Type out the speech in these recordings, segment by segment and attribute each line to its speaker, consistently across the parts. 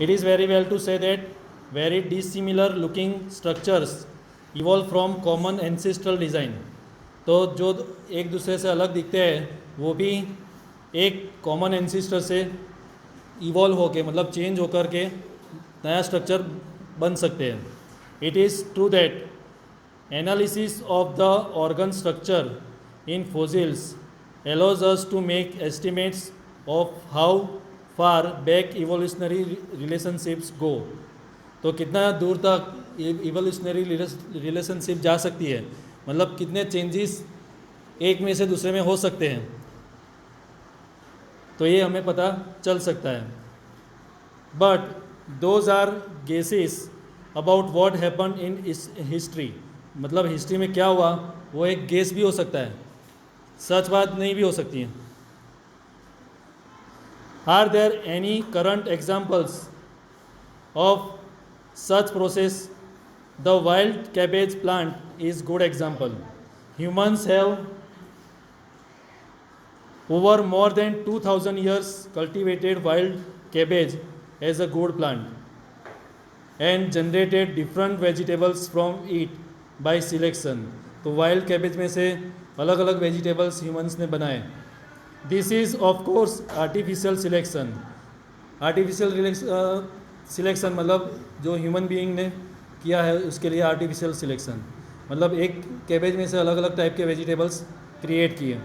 Speaker 1: It is very well to say that very dissimilar looking structures evolve from common ancestral design. तो जो एक दूसरे से अलग दिखते हैं वो भी एक कॉमन एंसिस्टर से इवॉल्व होके मतलब चेंज होकर के नया स्ट्रक्चर बन सकते हैं. It is true that analysis of the organ structure in fossils allows us to make estimates of how far back evolutionary relationships go. तो कितना दूर तक इवोल्यूशनरी रिलेशनशिप जा सकती है, मतलब कितने चेंजेस एक में से दूसरे में हो सकते हैं, तो ये हमें पता चल सकता है. But those are guesses about what happen in history. मतलब हिस्ट्री में क्या हुआ वो एक गेस भी हो सकता है, सच बात नहीं भी हो सकती है. Are there any current examples of such process? The wild cabbage plant is good example. Humans have over more than 2000 years cultivated wild cabbage as a good plant and generated different vegetables from it by selection. तो wild cabbage में से अलग अलग vegetables humans ने बनाए. This is of course artificial selection. Artificial selection मतलब जो human being ने किया है उसके लिए आर्टिफिशियल सिलेक्शन, मतलब एक कैबेज में से अलग अलग टाइप के वेजिटेबल्स क्रिएट किए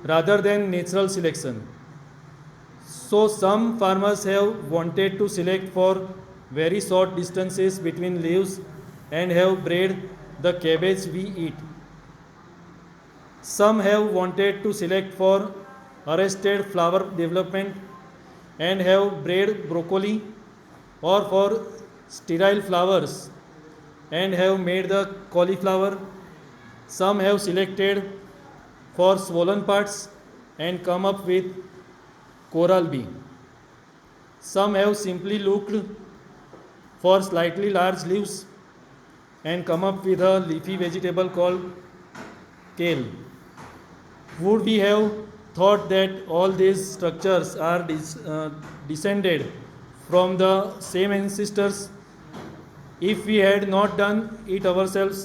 Speaker 1: rather than natural selection. So some farmers have wanted to select for very short distances between leaves and have bred the cabbage we eat. Some have wanted to select for arrested flower development and have bred broccoli or for sterile flowers and have made the cauliflower. Some have selected for swollen parts and come up with coral bee. Some have simply looked for slightly large leaves and come up with a leafy vegetable called kale. Would we have thought that all these structures are descended from the same ancestors if we had not done it ourselves?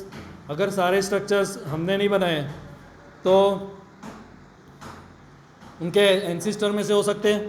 Speaker 1: अगर सारे structures हमने नहीं बनाए तो उनके ancestor में से हो सकते हैं.